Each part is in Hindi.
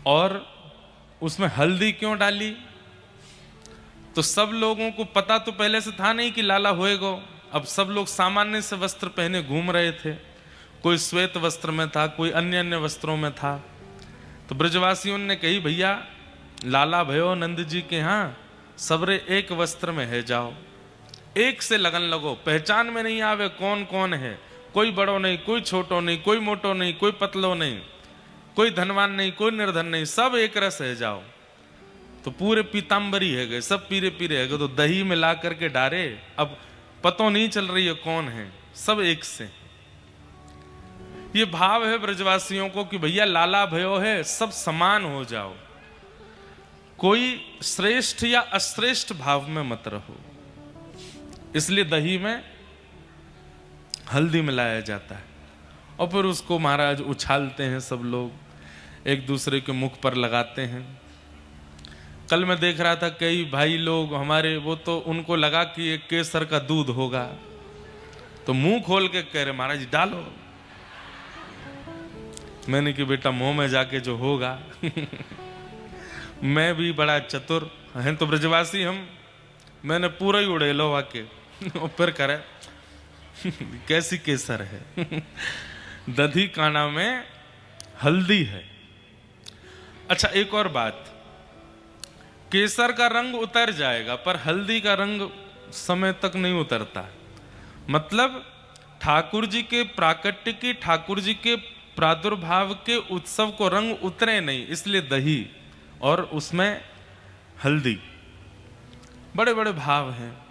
और उसमें हल्दी क्यों डाली? तो सब लोगों को पता तो पहले से था नहीं कि लाला होएगा। अब सब लोग सामान्य से वस्त्र पहने घूम रहे थे, कोई श्वेत वस्त्र में था, कोई अन्य अन्य वस्त्रों में था। तो ब्रजवासियों ने कही भैया लाला भयो नंद जी के यहाँ सबरे एक वस्त्र में है, जाओ एक से लगन लगो, पहचान में नहीं आवे कौन कौन है, कोई बड़ो नहीं, कोई छोटो नहीं, कोई मोटो नहीं, कोई पतलो नहीं, कोई धनवान नहीं, कोई निर्धन नहीं, सब एक रस है, जाओ। तो पूरे पीताम्बरी है गए, सब पीरे पीरे है गए। तो दही मिला करके डारे, अब पतो नहीं चल रही है कौन है, सब एक से। ये भाव है ब्रजवासियों को कि भैया लाला भयो है, सब समान हो जाओ, कोई श्रेष्ठ या अश्रेष्ठ भाव में मत रहो। इसलिए दही में हल्दी मिलाया जाता है और फिर उसको महाराज उछालते हैं, सब लोग एक दूसरे के मुख पर लगाते हैं। कल मैं देख रहा था कई भाई लोग हमारे, वो तो उनको लगा कि ये केसर का दूध होगा, तो मुंह खोल के कह रहे महाराज डालो। मैंने कि बेटा मुंह में जाके जो होगा मैं भी बड़ा चतुर हैं तो ब्रजवासी हम, मैंने पूरा ही उड़ेलो वाके और फिर करे कैसी केसर है दधी काना में हल्दी है। अच्छा एक और बात, केसर का रंग उतर जाएगा पर हल्दी का रंग समय तक नहीं उतरता। मतलब ठाकुर जी के प्राकट्य की, ठाकुर जी के प्रादुर्भाव के उत्सव को रंग उतरे नहीं, इसलिए दही और उसमें हल्दी, बड़े बड़े भाव हैं।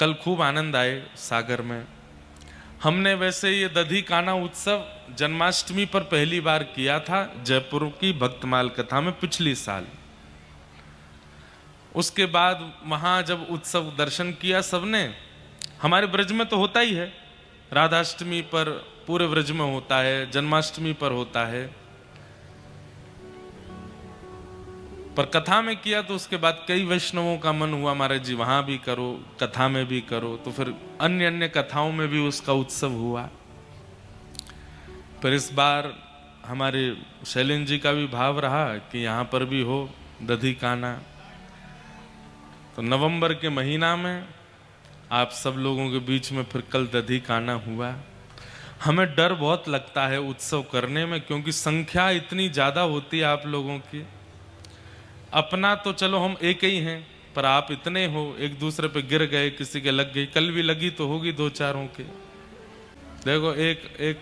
कल खूब आनंद आए सागर में। हमने वैसे ये दधी काना उत्सव जन्माष्टमी पर पहली बार किया था जयपुर की भक्तमाल कथा में पिछली साल। उसके बाद वहां जब उत्सव दर्शन किया सबने, हमारे ब्रज में तो होता ही है, राधाष्टमी पर पूरे ब्रज में होता है, जन्माष्टमी पर होता है, पर कथा में किया तो उसके बाद कई वैष्णवों का मन हुआ महाराज जी वहां भी करो, कथा में भी करो, तो फिर अन्य अन्य कथाओं में भी उसका उत्सव हुआ। पर इस बार हमारे शैलेंद्र जी का भी भाव रहा कि यहाँ पर भी हो दधी काना। तो नवंबर के महीना में आप सब लोगों के बीच में फिर कल दधी काना हुआ। हमें डर बहुत लगता है उत्सव करने में, क्योंकि संख्या इतनी ज्यादा होती है आप लोगों की। अपना तो चलो हम एक ही हैं, पर आप इतने हो, एक दूसरे पे गिर गए, किसी के लग गई, कल भी लगी तो होगी दो चारों के। देखो एक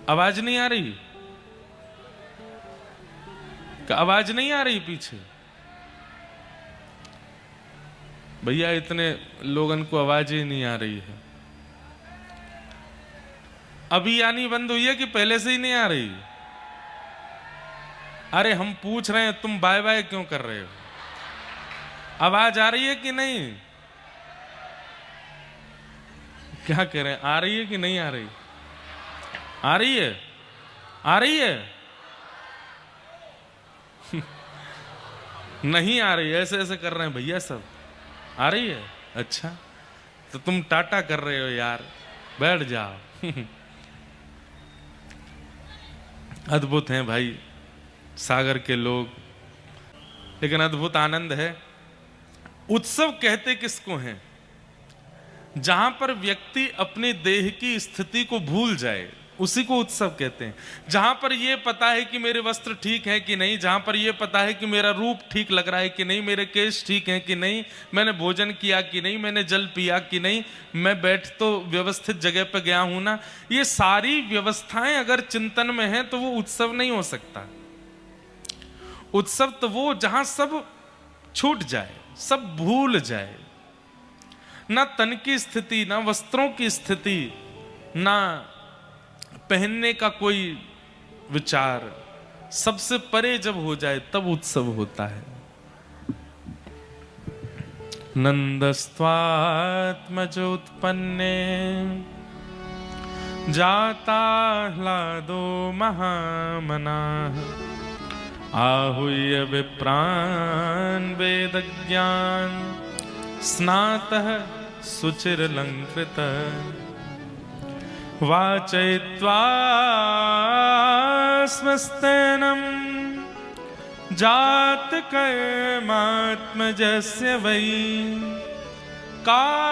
आवाज नहीं आ रही, आवाज नहीं आ रही पीछे भैया, इतने लोगन को आवाज ही नहीं आ रही है। अभी आनी बंद हुई है कि पहले से ही नहीं आ रही? अरे हम पूछ रहे हैं, तुम बाय बाय क्यों कर रहे हो? आवाज आ रही है कि नहीं? क्या कह रहे हैं, आ रही है कि नहीं आ रही? आ रही है, आ रही है नहीं आ रही, ऐसे ऐसे कर रहे हैं भैया सब। आ रही है? अच्छा, तो तुम टाटा कर रहे हो यार, बैठ जाओ अद्भुत हैं भाई सागर के लोग, लेकिन अद्भुत आनंद है। उत्सव कहते किसको हैं? जहां पर व्यक्ति अपनी देह की स्थिति को भूल जाए उसी को उत्सव कहते हैं। जहां पर यह पता है कि मेरे वस्त्र ठीक है कि नहीं, जहां पर यह पता है कि मेरा रूप ठीक लग रहा है कि नहीं, मेरे केश ठीक हैं कि नहीं, मैंने भोजन किया कि नहीं, मैंने जल पिया कि नहीं, मैं बैठ तो व्यवस्थित जगह पर गया हूं ना, ये सारी व्यवस्थाएं अगर चिंतन में है तो वो उत्सव नहीं हो सकता। उत्सव तो वो जहां सब छूट जाए, सब भूल जाए, ना तन की स्थिति, ना वस्त्रों की स्थिति, ना पहनने का कोई विचार, सबसे परे जब हो जाए तब उत्सव होता है। नंदस्त्वात्मजोत्पन्ने जाता ह्लादो महामनाः आहूय विप्रान् वेदज्ञान स्नातः शुचिरलंकृतः वाचयित्वा स्वस्तेनम जात कर्मात्मजस्य वै कारयामास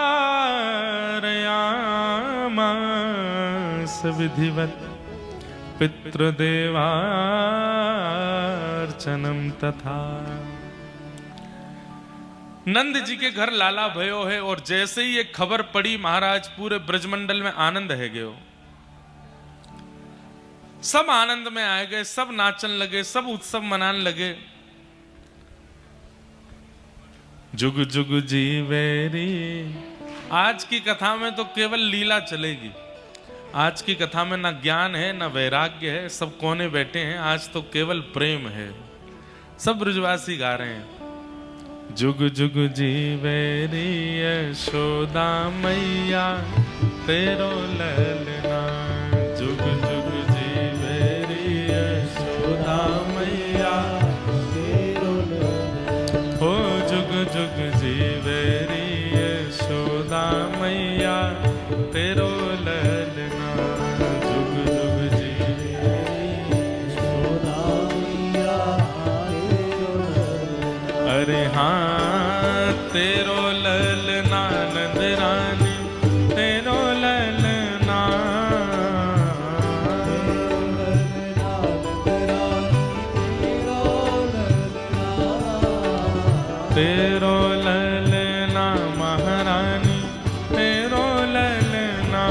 विधिवत पितृदेवार्चनम तथा। नंद जी के घर लाला भयो है, और जैसे ही ये खबर पड़ी महाराज पूरे ब्रजमंडल में आनंद है गयो। सब आनंद में आए गए, सब नाचन लगे, सब उत्सव मनाने लगे। जुग जुग जीवेरी। आज की कथा में तो केवल लीला चलेगी। आज की कथा में ना ज्ञान है ना वैराग्य है, सब कोने बैठे हैं। आज तो केवल प्रेम है। सब ब्रजवासी गा रहे हैं जुग जुग जीवेरी यशोदा मैया तेरो ललना। जुग जुग जीवेरी यशोदा मैया तेरो ललना। हो जुग जुग जीवेरी यशोदा मैया तेरो ललना। जुग जुग जीवेरी यशोदा मैया तेरो ललना। अरे हाँ तेरो ललना नंद रानी तेरो ललना। तेरो ललना महारानी तेरो ललना।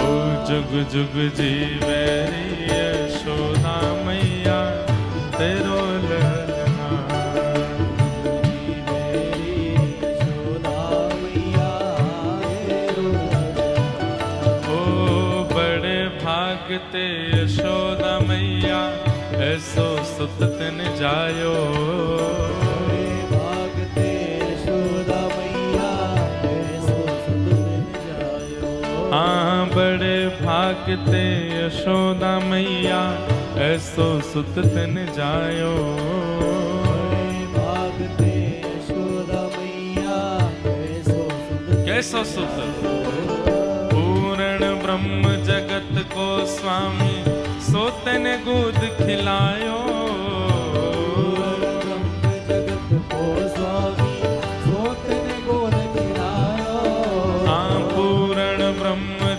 ओ जुग जुग जीवेरी यशोदा मैया तेरो ललना। ओ बड़े भागते यशोदा मैया ऐसो सुत तिन जायो। हाँ बड़े भागते यशोदा मैया ऐसो सुत तिन जायो। कैसो सुत पूर्ण ब्रह्म जगत को स्वामी सोतन गोद खिलायो।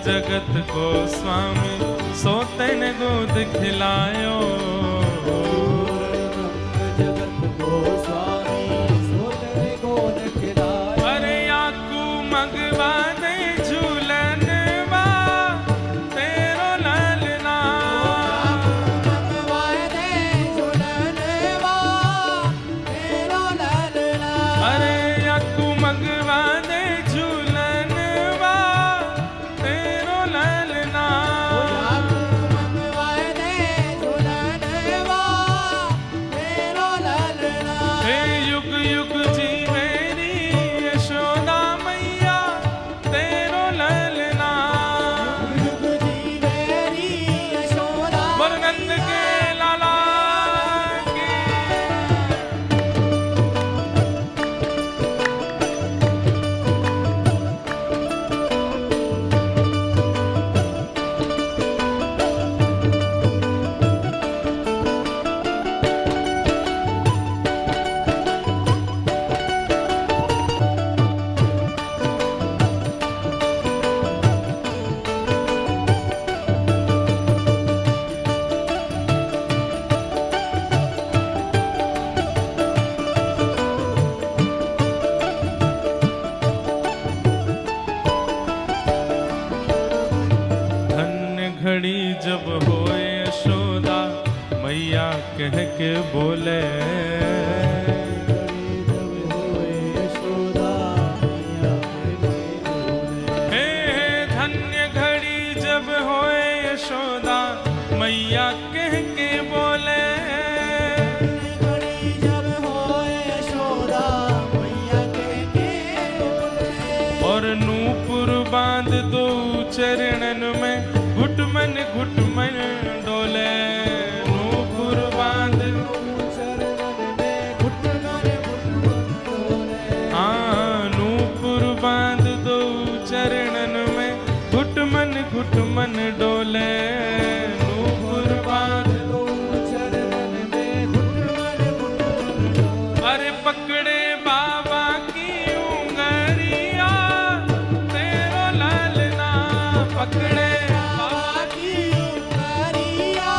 जगत को स्वामी सोतन गोद खिलायो। जगत को स्वामी सोतन गोद खिलायो। अरे आकू मगवा दे झूलन वा तेरो ललना। मगवा दे झूलन वा तेरो ललना। अरे आकू मगवा दे झूलन वा तेरो ललना। हे युग युग जीवेरी यशोदा मैया तेरो ललना। युग जीवेरी यशोदा नंद के लाला की। घड़ी जब होए यशोदा मैया कह के बोले। हे धन्य घड़ी जब होए यशोदा मैया कह के बोले। और नूपुर बांध दो चरणन में घुटमन घुटमन डोले। नूपुर बांध हाँ नूपुर बांध दो चरणन में घुट मन डोले नूपुर बांध चरणन में घुट मन अरे पकड़े बाबा की उंगरिया तेरो ललना पकड़े बाबा की उंगरिया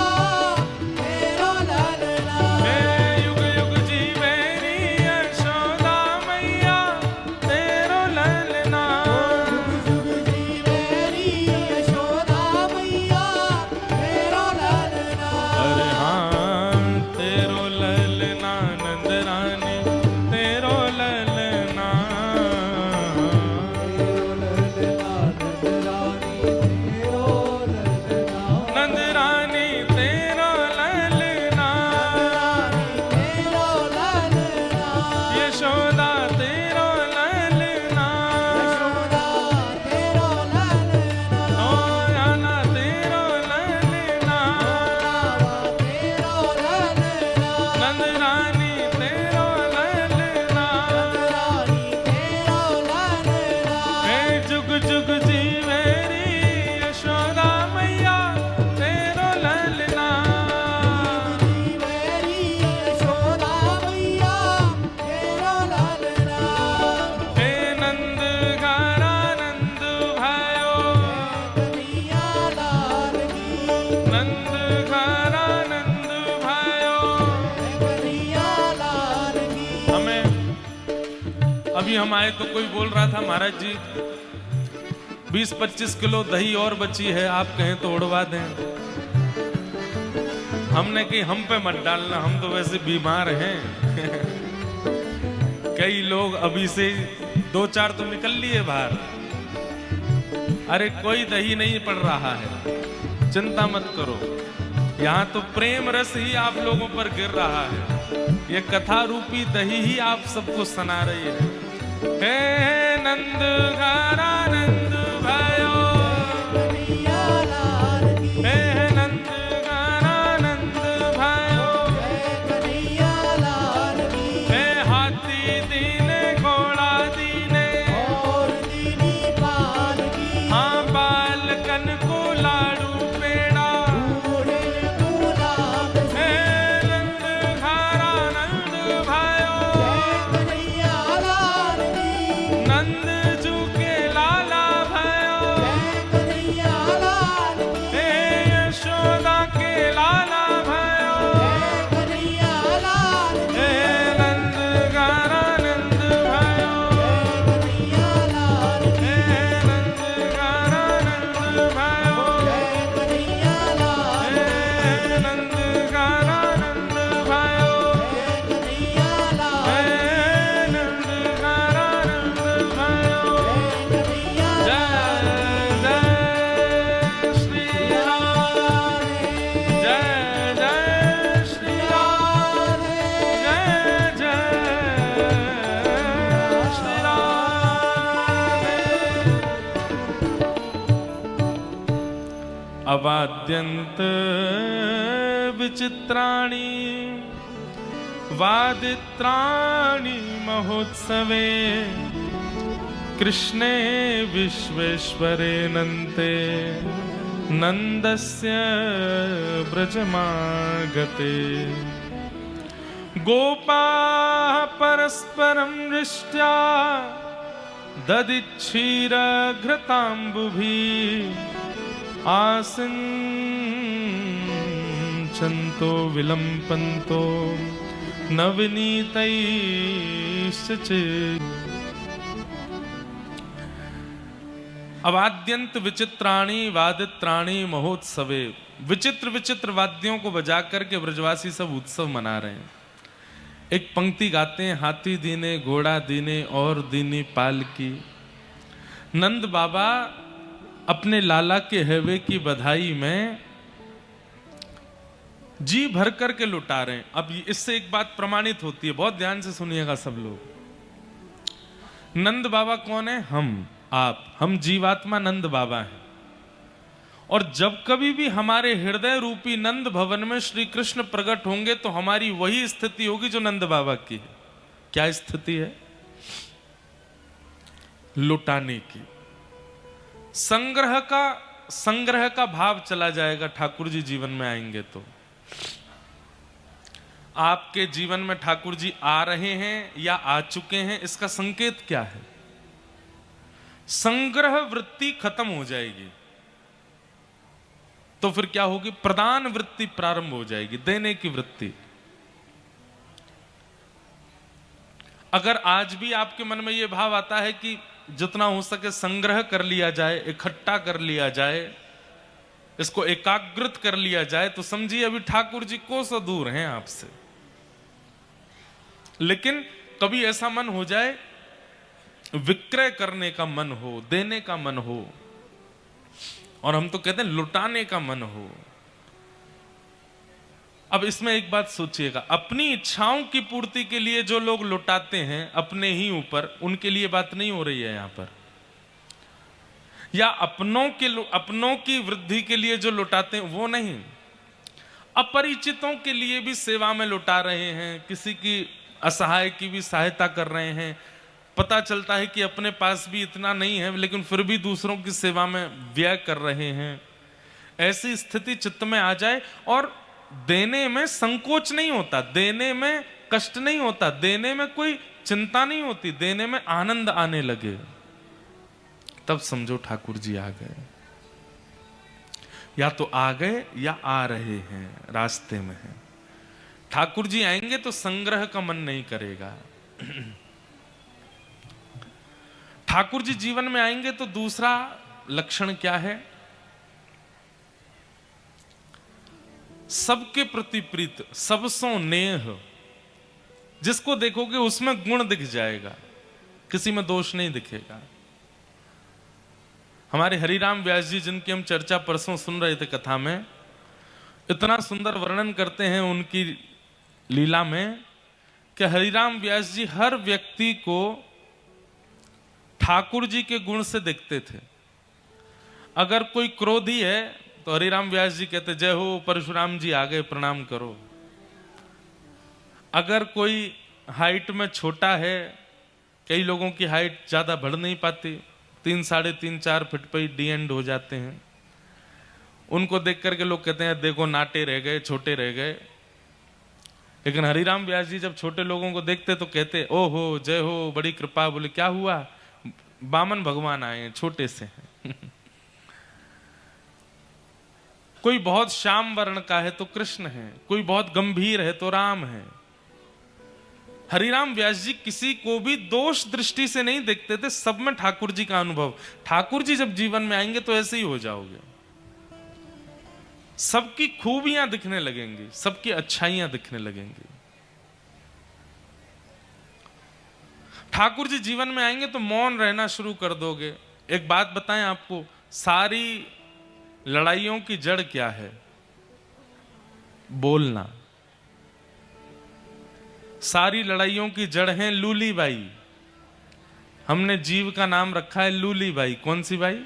तेरो ललना युग युग जीवेरी यशोदा मैया तेरो ललना जुग जीवेरी यशोदा मैया तेरो ललना अरे हाँ तेरो ललना नंद रानी तेरो ललना नंद रानी तेरो ललना यशोदा तेरो ललना ओ याना तेरो ललना नंद रानी तेरो ललना हे जुग जुग जीवेरी यशोदा मैया तेरो ललना हे नंद गारा नंद भायो नंद गारा नंद भायो हमें अभी हम आए तो कोई बोल रहा था महाराज जी 20-25 किलो दही और बची है आप कहें तो उड़वा दें हमने कही हम पे मत डालना हम तो वैसे बीमार हैं कई लोग अभी से 2-4 तो निकल लिए बाहर अरे कोई दही नहीं पड़ रहा है चिंता मत करो यहाँ तो प्रेम रस ही आप लोगों पर गिर रहा है ये कथा रूपी दही ही आप सबको सुना रही है हे नंद गारा नंद भायो हे नंद गारा नंद भायो हे हाथी दीने घोड़ा दीने हाँ बालकन को लाडू पेड़ा हे नंद घारा नंद भायो नंद जू के लाला भयो हे यशोदा के लाला भयो हे नंद गारा नंद भयो हे नंद गारा नंद भयो हे नंद गारा नंद भयो हे नंद गारा नंद भयो जय जय श्री राम जय जय श्री राम जय जय श्री राम अवाद्यन्त विचित्राणि वादित्राणि महोत्सवे कृष्णे विश्वेश्वरे नन्ते नन्दस्य व्रजमागते गोपाः परस्परं दृष्ट्या ददिच्छीरघृताम्बुभिः आसिञ्चन्तो विलम्पन्तो नवनीतैश्च अवाद्यंत विचित्राणी वादित्राणी महोत्सवे विचित्र विचित्र वाद्यों को बजा करके ब्रजवासी सब उत्सव मना रहे हैं। एक पंक्ति गाते हैं हाथी दीने घोड़ा दीने और दीनी पालकी। नंद बाबा अपने लाला के हैवे की बधाई में जी भर करके लुटा रहे हैं। अब इससे एक बात प्रमाणित होती है, बहुत ध्यान से सुनिएगा सब लोग। नंद बाबा कौन है? हम जीवात्मा नंद बाबा हैं। और जब कभी भी हमारे हृदय रूपी नंद भवन में श्री कृष्ण प्रकट होंगे तो हमारी वही स्थिति होगी जो नंद बाबा की है। क्या स्थिति है? लुटाने की। संग्रह का भाव चला जाएगा ठाकुर जी जीवन में आएंगे तो। आपके जीवन में ठाकुर जी आ रहे हैं या आ चुके हैं, इसका संकेत क्या है? संग्रह वृत्ति खत्म हो जाएगी तो फिर क्या होगी? प्रदान वृत्ति प्रारंभ हो जाएगी, देने की वृत्ति। अगर आज भी आपके मन में यह भाव आता है कि जितना हो सके संग्रह कर लिया जाए, इकट्ठा कर लिया जाए, इसको एकाग्रत कर लिया जाए, तो समझिए अभी ठाकुर जी कोसों दूर हैं आपसे। लेकिन कभी ऐसा मन हो जाए, विक्रय करने का मन हो, देने का मन हो, और हम तो कहते हैं लुटाने का मन हो। अब इसमें एक बात सोचिएगा, अपनी इच्छाओं की पूर्ति के लिए जो लोग लुटाते हैं अपने ही ऊपर, उनके लिए बात नहीं हो रही है यहां पर। या अपनों की वृद्धि के लिए जो लुटाते हैं वो नहीं, अपरिचितों के लिए भी सेवा में लुटा रहे हैं, किसी की असहाय की भी सहायता कर रहे हैं। पता चलता है कि अपने पास भी इतना नहीं है लेकिन फिर भी दूसरों की सेवा में व्यय कर रहे हैं। ऐसी स्थिति चित्त में आ जाए और देने में संकोच नहीं होता, देने में कष्ट नहीं होता, देने में कोई चिंता नहीं होती, देने में आनंद आने लगे, तब समझो ठाकुर जी आ गए। या तो आ गए या आ रहे हैं, रास्ते में हैं। ठाकुर जी आएंगे तो संग्रह का मन नहीं करेगा। ठाकुर जी जीवन में आएंगे तो दूसरा लक्षण क्या है? सबके प्रति प्रीत, सबसों नेह। जिसको देखोगे उसमें गुण दिख जाएगा, किसी में दोष नहीं दिखेगा। हमारे हरिराम व्यास जी, जिनकी हम चर्चा परसों सुन रहे थे कथा में, इतना सुंदर वर्णन करते हैं उनकी लीला में कि हरिराम व्यास जी हर व्यक्ति को ठाकुर जी के गुण से देखते थे। अगर कोई क्रोधी है तो हरिराम व्यास जी कहते, जय हो परशुराम जी आ गए, प्रणाम करो। अगर कोई हाइट में छोटा है, कई लोगों की हाइट ज्यादा बढ़ नहीं पाती, 3, साढ़े 3, 4 फीट पे ही डी एंड हो जाते हैं, उनको देख करके लोग कहते हैं देखो नाटे रह गए, छोटे रह गए। लेकिन हरिराम व्यास जी जब छोटे लोगों को देखते तो कहते, ओहो जय हो, बड़ी कृपा। बोले क्या हुआ? बामन भगवान आए हैं, छोटे से हैं। कोई बहुत श्याम वर्ण का है तो कृष्ण है, कोई बहुत गंभीर है तो राम है। हरिराम व्यास जी किसी को भी दोष दृष्टि से नहीं देखते थे, सब में ठाकुर जी का अनुभव। ठाकुर जी जब जीवन में आएंगे तो ऐसे ही हो जाओगे, सबकी खूबियां दिखने लगेंगी, सबकी अच्छाइयां दिखने लगेंगी। ठाकुर जी जीवन में आएंगे तो मौन रहना शुरू कर दोगे। एक बात बताएं आपको, सारी लड़ाइयों की जड़ क्या है? बोलना। सारी लड़ाइयों की जड़ है लूली बाई। हमने जीव का नाम रखा है लूली बाई। कौन सी बाई?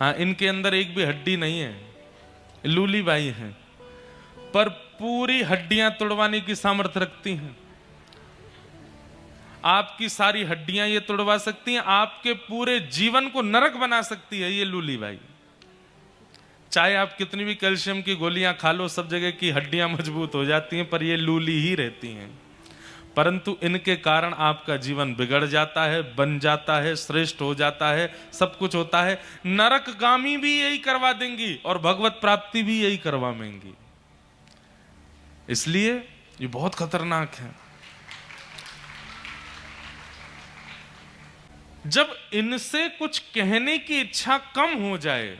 हाँ, इनके अंदर एक भी हड्डी नहीं है, लूली बाई है, पर पूरी हड्डियां तोड़वाने की सामर्थ्य रखती हैं। आपकी सारी हड्डियां ये तोड़वा सकती हैं, आपके पूरे जीवन को नरक बना सकती है ये लूली बाई। चाहे आप कितनी भी कैल्शियम की गोलियां खा लो, सब जगह की हड्डियां मजबूत हो जाती हैं, पर ये लूली ही रहती हैं। परंतु इनके कारण आपका जीवन बिगड़ जाता है, बन जाता है, श्रेष्ठ हो जाता है, सब कुछ होता है। नरकगामी भी यही करवा देंगी और भगवत प्राप्ति भी यही करवाएंगी। इसलिए ये बहुत खतरनाक है। जब इनसे कुछ कहने की इच्छा कम हो जाए,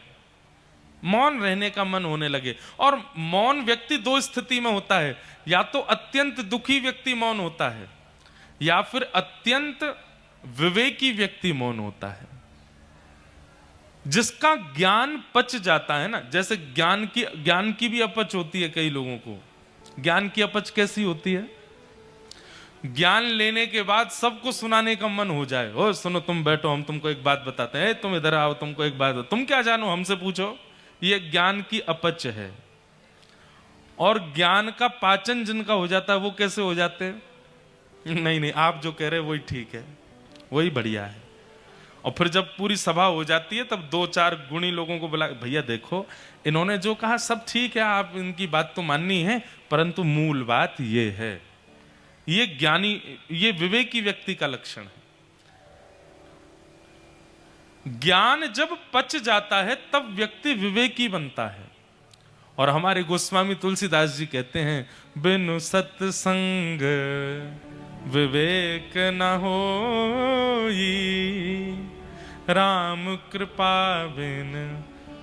मौन रहने का मन होने लगे, और मौन व्यक्ति दो स्थिति में होता है, या तो अत्यंत दुखी व्यक्ति मौन होता है, या फिर अत्यंत विवेकी व्यक्ति मौन होता है। जिसका ज्ञान पच जाता है ना, जैसे ज्ञान की भी अपच होती है कई लोगों को। ज्ञान की अपच कैसी होती है? ज्ञान लेने के बाद सबको सुनाने का मन हो जाए। ओ सुनो, तुम बैठो, हम तुमको एक बात बताते हैं, तुम इधर आओ, तुमको एक बात, तुम क्या जानो, हमसे पूछो। ये ज्ञान की अपच है। और ज्ञान का पाचन जिनका हो जाता है वो कैसे हो जाते हैं? नहीं, आप जो कह रहे हैं वही ठीक है, वही बढ़िया है। और फिर जब पूरी सभा हो जाती है तब 2-4 गुणी लोगों को बुला, भैया देखो इन्होंने जो कहा सब ठीक है, आप इनकी बात तो माननी है, परंतु मूल बात ये है। ये ज्ञानी, ये विवेकी व्यक्ति का लक्षण है। ज्ञान जब पच जाता है तब व्यक्ति विवेकी बनता है। और हमारे गोस्वामी तुलसीदास जी कहते हैं, बिनु सत्संग विवेक न होई, राम कृपा बिन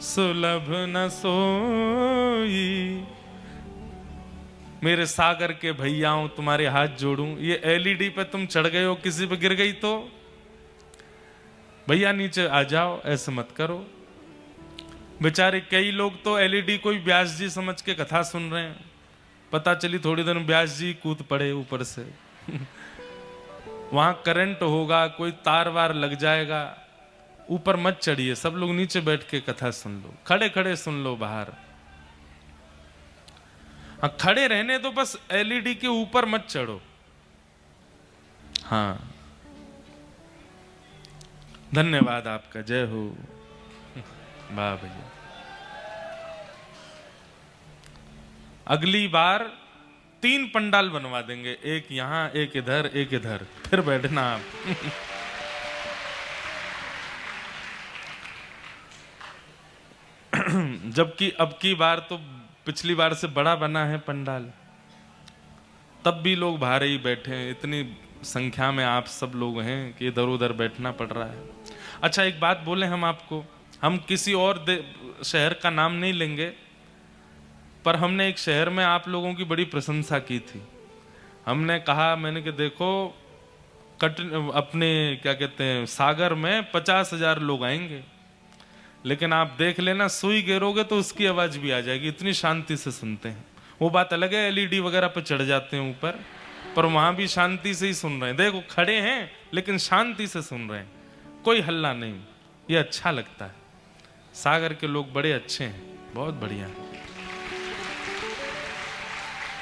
सुलभ न सोई। मेरे सागर के भैयाओं, तुम्हारे हाथ जोड़ूं, ये एलईडी पे तुम चढ़ गए हो, किसी पे गिर गई तो भैया नीचे आ जाओ, ऐसे मत करो। बेचारे कई लोग तो एलईडी कोई व्यास जी समझ के कथा सुन रहे हैं, पता चली थोड़ी देर में व्यास जी कूद पड़े ऊपर से वहां करंट होगा, कोई तार वार लग जाएगा। ऊपर मत चढ़िए, सब लोग नीचे बैठ के कथा सुन लो, खड़े खड़े सुन लो बाहर। हाँ, खड़े रहने तो बस, एलईडी के ऊपर मत चढ़ो। हाँ, धन्यवाद आपका, जय हो। वाह भैया, अगली बार 3 पंडाल बनवा देंगे, एक यहां, एक इधर, एक इधर, फिर बैठना आप जबकि अब की बार तो पिछली बार से बड़ा बना है पंडाल, तब भी लोग बाहर ही बैठे हैं। इतनी संख्या में आप सब लोग हैं कि इधर उधर बैठना पड़ रहा है। अच्छा, एक बात बोले हम आपको, हम किसी और शहर का नाम नहीं लेंगे, पर हमने एक शहर में आप लोगों की बड़ी प्रशंसा की थी। हमने कहा, मैंने कि देखो अपने क्या कहते हैं सागर में 50,000 लोग आएंगे, लेकिन आप देख लेना सुई गिरोगे तो उसकी आवाज भी आ जाएगी, इतनी शांति से सुनते हैं। वो बात अलग है, एलईडी वगैरह पे चढ़ जाते हैं ऊपर, पर वहां भी शांति से ही सुन रहे हैं। देखो खड़े हैं लेकिन शांति से सुन रहे हैं, कोई हल्ला नहीं। ये अच्छा लगता है। सागर के लोग बड़े अच्छे हैं, बहुत बढ़िया।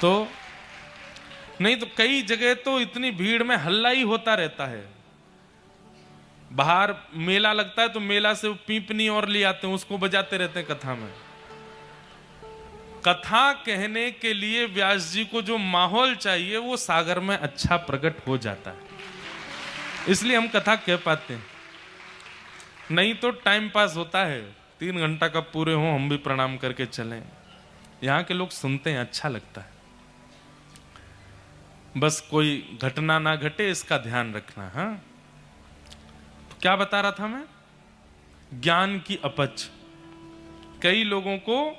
तो नहीं तो कई जगह तो इतनी भीड़ में हल्ला ही होता रहता है। बाहर मेला लगता है तो मेला से पीपनी और ले आते हैं, उसको बजाते रहते हैं कथा में। कथा कहने के लिए व्यास जी को जो माहौल चाहिए वो सागर में अच्छा प्रकट हो जाता है, इसलिए हम कथा कह पाते हैं। नहीं तो टाइम पास होता है, 3 घंटा कब पूरे हो हम भी प्रणाम करके चलें। यहाँ के लोग सुनते हैं, अच्छा लगता है। बस कोई घटना ना घटे इसका ध्यान रखना। हाँ, तो क्या बता रहा था मैं? ज्ञान की अपच। कई लोगों को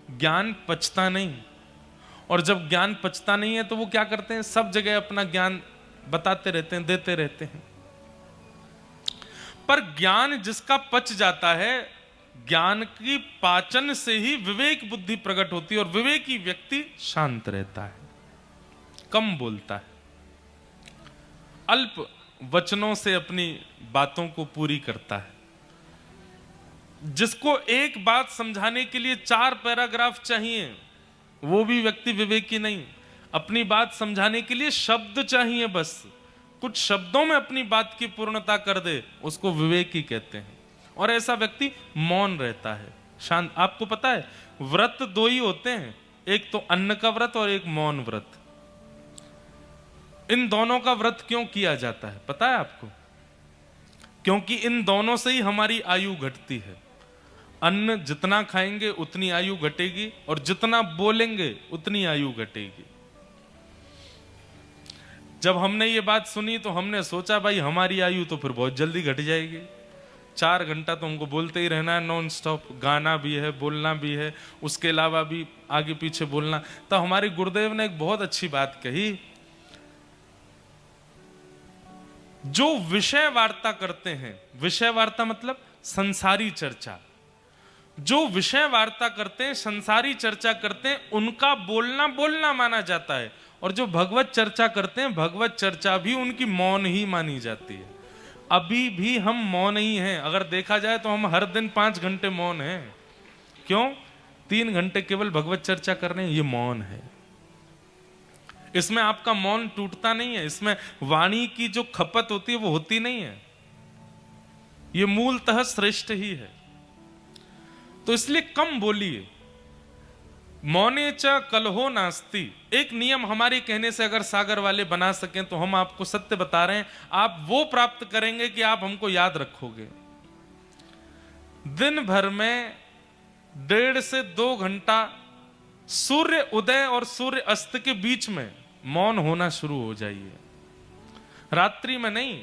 ज्ञान पचता नहीं, और जब ज्ञान पचता नहीं है तो वो क्या करते हैं, सब जगह अपना ज्ञान बताते रहते हैं, देते रहते हैं। पर ज्ञान जिसका पच जाता है, ज्ञान की पाचन से ही विवेक बुद्धि प्रकट होती है, और विवेकी व्यक्ति शांत रहता है, कम बोलता है, अल्प वचनों से अपनी बातों को पूरी करता है। जिसको एक बात समझाने के लिए 4 पैराग्राफ चाहिए, वो भी व्यक्ति विवेकी नहीं। अपनी बात समझाने के लिए शब्द चाहिए, बस कुछ शब्दों में अपनी बात की पूर्णता कर दे, उसको विवेकी कहते हैं। और ऐसा व्यक्ति मौन रहता है, शांत। आपको पता है व्रत 2 ही होते हैं, एक तो अन्न का व्रत और एक मौन व्रत। इन दोनों का व्रत क्यों किया जाता है पता है आपको? क्योंकि इन दोनों से ही हमारी आयु घटती है। अन्न जितना खाएंगे उतनी आयु घटेगी, और जितना बोलेंगे उतनी आयु घटेगी। जब हमने ये बात सुनी तो हमने सोचा भाई हमारी आयु तो फिर बहुत जल्दी घट जाएगी। 4 घंटा तो हमको बोलते ही रहना है नॉन स्टॉप, गाना भी है, बोलना भी है, उसके अलावा भी आगे पीछे बोलना। तो हमारे गुरुदेव ने एक बहुत अच्छी बात कही, जो विषय वार्ता करते हैं, विषय वार्ता मतलब संसारी चर्चा, जो विषय वार्ता करते हैं, संसारी चर्चा करते हैं, उनका बोलना बोलना माना जाता है। और जो भगवत चर्चा करते हैं, भगवत चर्चा भी उनकी मौन ही मानी जाती है। अभी भी हम मौन ही हैं। अगर देखा जाए तो हम हर दिन 5 घंटे मौन हैं। क्यों? 3 घंटे केवल भगवत चर्चा कर रहे हैं, ये मौन है। इसमें आपका मौन टूटता नहीं है, इसमें वाणी की जो खपत होती है वो होती नहीं है। ये मूलतः श्रेष्ठ ही है। तो इसलिए कम बोलिए। मौने च कलहो नास्ति, एक नियम हमारे कहने से अगर सागर वाले बना सकें तो हम आपको सत्य बता रहे हैं, आप वो प्राप्त करेंगे कि आप हमको याद रखोगे। दिन भर में 1.5 से 2 घंटा सूर्य उदय और सूर्य अस्त के बीच में मौन होना शुरू हो जाइए। रात्रि में नहीं,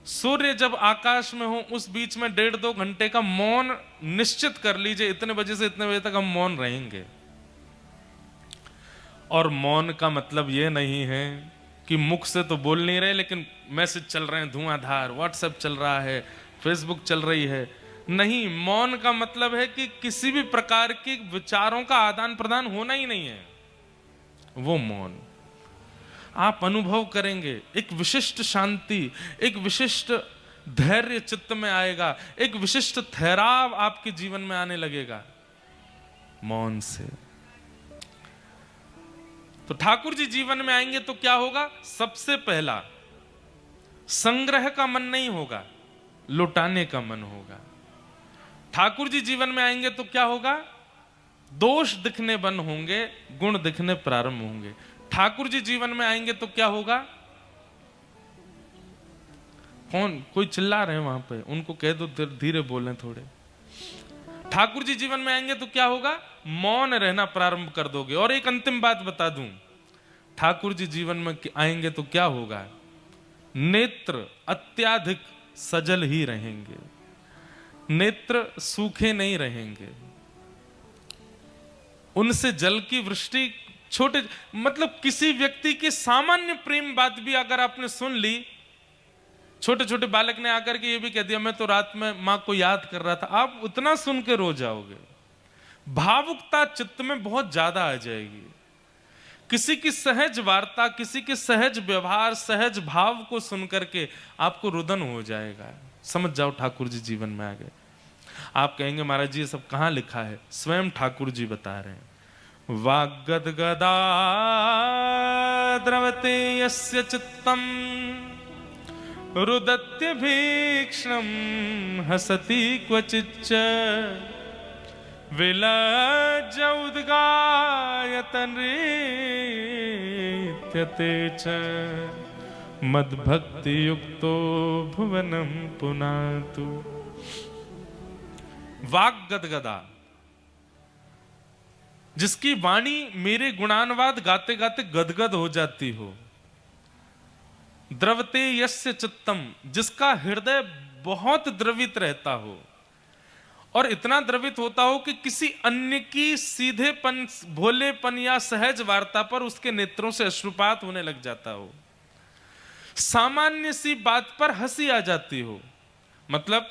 सूर्य जब आकाश में हो उस बीच में 1.5-2 घंटे का मौन निश्चित कर लीजिए, इतने बजे से इतने बजे तक हम मौन रहेंगे। और मौन का मतलब यह नहीं है कि मुख से तो बोल नहीं रहे लेकिन मैसेज चल रहे हैं धुआंधार, व्हाट्सएप चल रहा है, फेसबुक चल रही है। नहीं, मौन का मतलब है कि किसी भी प्रकार के विचारों का आदान प्रदान होना ही नहीं है। वो मौन आप अनुभव करेंगे, एक विशिष्ट शांति, एक विशिष्ट धैर्य चित्त में आएगा, एक विशिष्ट ठहराव आपके जीवन में आने लगेगा मौन से। तो ठाकुर जी जीवन में आएंगे तो क्या होगा? सबसे पहला, संग्रह का मन नहीं होगा, लुटाने का मन होगा। ठाकुर जी जीवन में आएंगे तो क्या होगा? दोष दिखने बंद होंगे, गुण दिखने प्रारंभ होंगे। ठाकुर जी जीवन में आएंगे तो क्या होगा? कौन कोई चिल्ला रहे हैं वहां पे, उनको कह दो धीरे बोलें थोड़े। ठाकुर जी जीवन में आएंगे तो क्या होगा? मौन रहना प्रारंभ कर दोगे। और एक अंतिम बात बता दूं, ठाकुर जी जीवन में आएंगे तो क्या होगा? नेत्र अत्याधिक सजल ही रहेंगे, नेत्र सूखे नहीं रहेंगे। उनसे जल की वृष्टि, छोटे मतलब किसी व्यक्ति की सामान्य प्रेम बात भी अगर आपने सुन ली, छोटे छोटे बालक ने आकर के ये भी कह दिया मैं तो रात में मां को याद कर रहा था, आप उतना सुन के रो जाओगे। भावुकता चित्त में बहुत ज्यादा आ जाएगी। किसी की सहज वार्ता, किसी के सहज व्यवहार, सहज भाव को सुनकर के आपको रुदन हो जाएगा। समझ जाओ ठाकुर जी जीवन में आ गए। आप कहेंगे महाराज जी ये सब कहां लिखा है? स्वयं ठाकुर जी बता रहे हैं। वाग्गदगदा द्रवते यस्य चित्तम रुदत्य भीक्ष्णम हसति क्वचिच्च विलज्ज उद्गायत नृत्यते च मद्भक्ति युक्तो भुवनम पुनातु। वाग्गदगदा, जिसकी वाणी मेरे गुणानुवाद गाते गाते गदगद हो जाती हो। द्रवते यस्य चित्तम, जिसका हृदय बहुत द्रवित रहता हो, और इतना द्रवित होता हो कि किसी अन्य की सीधेपन, भोलेपन या सहज वार्ता पर उसके नेत्रों से अश्रुपात होने लग जाता हो। सामान्य सी बात पर हंसी आ जाती हो, मतलब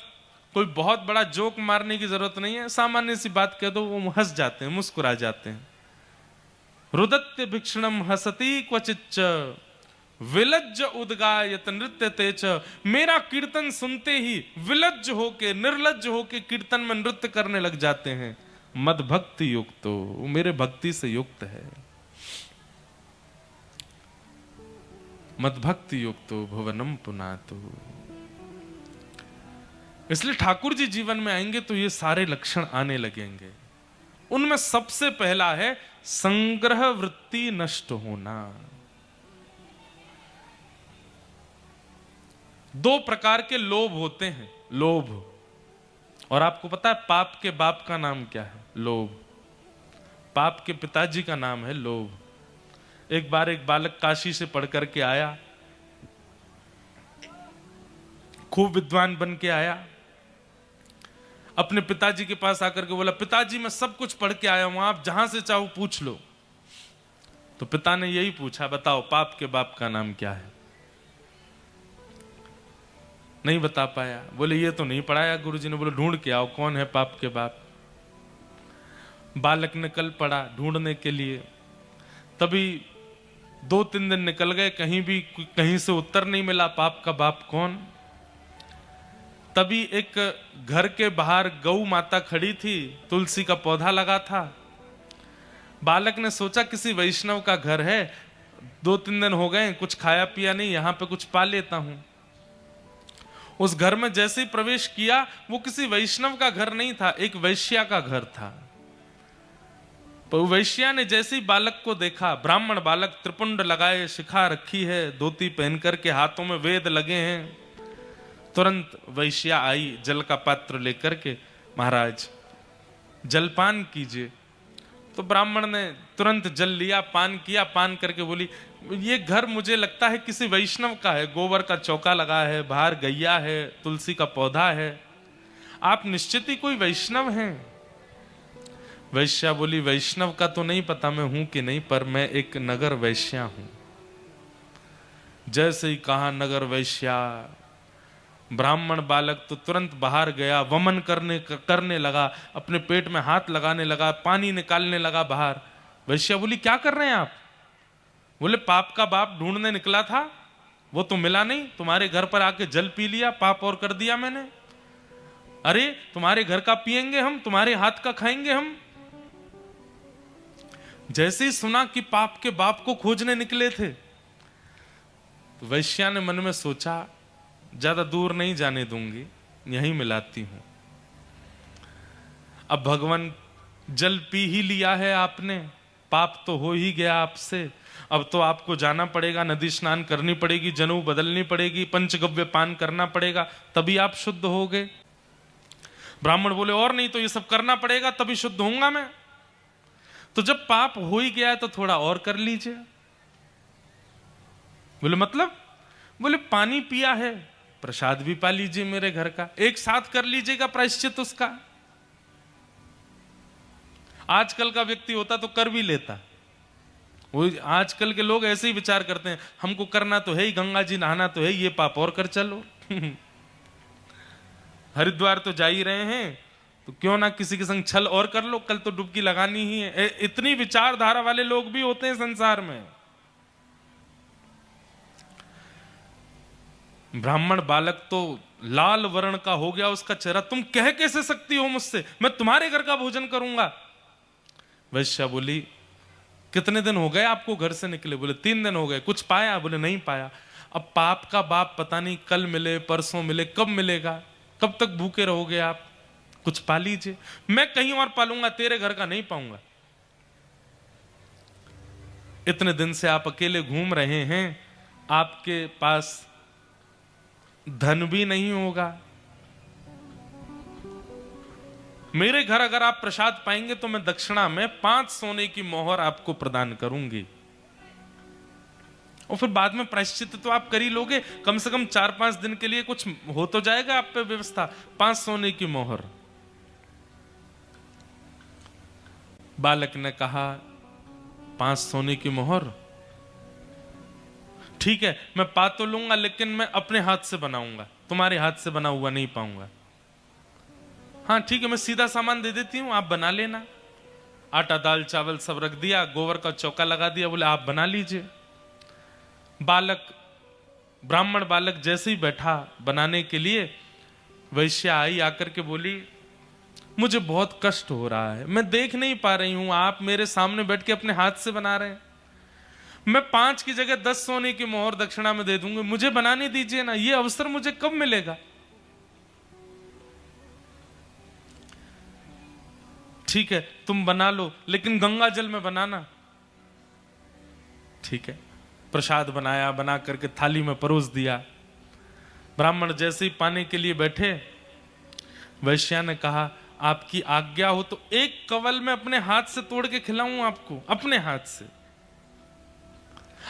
कोई बहुत बड़ा जोक मारने की जरूरत नहीं है, सामान्य सी बात कह दो वो हंस जाते हैं, मुस्कुरा जाते हैं। रुदत्य भिक्षणम हसति क्वचिच्च विलज्ज उद्गायत नृत्यते च। मेरा कीर्तन सुनते ही विलज्ज होके, निर्लज्ज होके कीर्तन में नृत्य करने लग जाते हैं। मद भक्ति युक्तो, वो मेरे भक्ति से युक्त है। मद भक्ति युक्तो भुवनम पुनातु। इसलिए ठाकुर जी जीवन में आएंगे तो ये सारे लक्षण आने लगेंगे। उनमें सबसे पहला है संग्रह वृत्ति नष्ट होना। 2 प्रकार के लोभ होते हैं। लोभ, और आपको पता है पाप के बाप का नाम क्या है? लोभ। पाप के पिताजी का नाम है लोभ। एक बार एक बालक काशी से पढ़ करके आया, खूब विद्वान बन के आया, अपने पिताजी के पास आकर के बोला पिताजी मैं सब कुछ पढ़ के आया हूं, आप जहां से चाहो पूछ लो। तो पिता ने यही पूछा, बताओ पाप के बाप का नाम क्या है? नहीं बता पाया। बोले ये तो नहीं पढ़ाया गुरुजी ने। बोले ढूंढ के आओ कौन है पाप के बाप। बालक ने कल पढ़ा ढूंढने के लिए, तभी 2-3 दिन निकल गए, कहीं से उत्तर नहीं मिला पाप का बाप कौन। तभी एक घर के बाहर गौ माता खड़ी थी, तुलसी का पौधा लगा था। बालक ने सोचा किसी वैष्णव का घर है, 2-3 दिन हो गए कुछ खाया पिया नहीं, यहां पे कुछ पा लेता हूं। उस घर में जैसे ही प्रवेश किया, वो किसी वैष्णव का घर नहीं था, एक वैश्या का घर था। तो वैश्या ने जैसे ही बालक को देखा, ब्राह्मण बालक, त्रिपुंड लगाए, शिखा रखी है, धोती पहन करके, हाथों में वेद लगे हैं, तुरंत वैश्या आई जल का पात्र लेकर के, महाराज जलपान कीजिए। तो ब्राह्मण ने तुरंत जल लिया, पान किया, पान करके बोली, ये घर मुझे लगता है किसी वैष्णव का है, गोबर का चौका लगा है, बाहर गैया है, तुलसी का पौधा है, आप निश्चित ही कोई वैष्णव हैं। वैश्या बोली, वैष्णव का तो नहीं पता मैं हूं कि नहीं, पर मैं एक नगर वैश्या हूं। जैसे ही कहा नगर वैश्या, ब्राह्मण बालक तो तुरंत बाहर गया, वमन करने लगा, अपने पेट में हाथ लगाने लगा, पानी निकालने लगा बाहर। वैश्या बोली, क्या कर रहे हैं आप? बोले, पाप का बाप ढूंढने निकला था, वो तो मिला नहीं, तुम्हारे घर पर आके जल पी लिया, पाप और कर दिया मैंने। अरे तुम्हारे घर का पिएंगे हम, तुम्हारे हाथ का खाएंगे हम। जैसे ही सुना कि पाप के बाप को खोजने निकले थे, तो वैश्या ने मन में सोचा, ज्यादा दूर नहीं जाने दूंगी, यहीं मिलाती हूं। अब भगवान जल पी ही लिया है आपने, पाप तो हो ही गया आपसे, अब तो आपको जाना पड़ेगा, नदी स्नान करनी पड़ेगी, जनेऊ बदलनी पड़ेगी, पंचगव्य पान करना पड़ेगा, तभी आप शुद्ध होगे। ब्राह्मण बोले, और नहीं तो ये सब करना पड़ेगा, तभी शुद्ध होऊंगा मैं। तो जब पाप हो ही गया है तो थोड़ा और कर लीजिए। बोले, मतलब? बोले, पानी पिया है, प्रसाद भी पा लीजिए मेरे घर का, एक साथ कर लीजिएगा प्रायश्चित उसका। आजकल का व्यक्ति होता तो कर भी लेता, वो आजकल के लोग ऐसे ही विचार करते हैं, हमको करना तो है ही, गंगा जी नहाना तो है, ये पाप और कर चलो। हरिद्वार तो जा ही रहे हैं, तो क्यों ना किसी के संग छल और कर लो, कल तो डुबकी लगानी ही है। इतनी विचारधारा वाले लोग भी होते हैं संसार में। ब्राह्मण बालक तो लाल वर्ण का हो गया उसका चेहरा, तुम कह कैसे सकती हो मुझसे, मैं तुम्हारे घर का भोजन करूंगा। वैश्या बोली, कितने दिन हो गए आपको घर से निकले? बोले, 3 दिन हो गए। कुछ पाया? बोले, नहीं पाया। अब पाप का बाप पता नहीं कल मिले, परसों मिले, कब मिलेगा, कब तक भूखे रहोगे आप, कुछ पा लीजिए। मैं कहीं और पालूंगा, तेरे घर का नहीं पाऊंगा। इतने दिन से आप अकेले घूम रहे हैं, आपके पास धन भी नहीं होगा, मेरे घर अगर आप प्रसाद पाएंगे तो मैं दक्षिणा में 5 सोने की मोहर आपको प्रदान करूंगी, और फिर बाद में प्रायश्चित तो आप कर ही लोगे, कम से कम 4-5 दिन के लिए कुछ हो तो जाएगा आप पे व्यवस्था। 5 सोने की मोहर। बालक ने कहा, 5 सोने की मोहर, ठीक है, मैं पा तो लूंगा, लेकिन मैं अपने हाथ से बनाऊंगा, तुम्हारे हाथ से बना हुआ नहीं पाऊंगा। हाँ ठीक है, मैं सीधा सामान दे देती हूं, आप बना लेना। आटा दाल चावल सब रख दिया, गोबर का चौका लगा दिया, बोले आप बना लीजिए। बालक, ब्राह्मण बालक जैसे ही बैठा बनाने के लिए, वैश्या आई, आकर के बोली, मुझे बहुत कष्ट हो रहा है, मैं देख नहीं पा रही हूं, आप मेरे सामने बैठ के अपने हाथ से बना रहे हैं, मैं 5 की जगह 10 सोने की मोहर दक्षिणा में दे दूंगी, मुझे बनाने दीजिए ना, ये अवसर मुझे कब मिलेगा? ठीक है, तुम बना लो, लेकिन गंगा जल में बनाना। ठीक है, प्रसाद बनाया, बना करके थाली में परोस दिया। ब्राह्मण जैसे ही पाने के लिए बैठे, वैश्या ने कहा, आपकी आज्ञा हो तो एक कवल में अपने हाथ से तोड़ के खिलाऊं आपको, अपने हाथ से।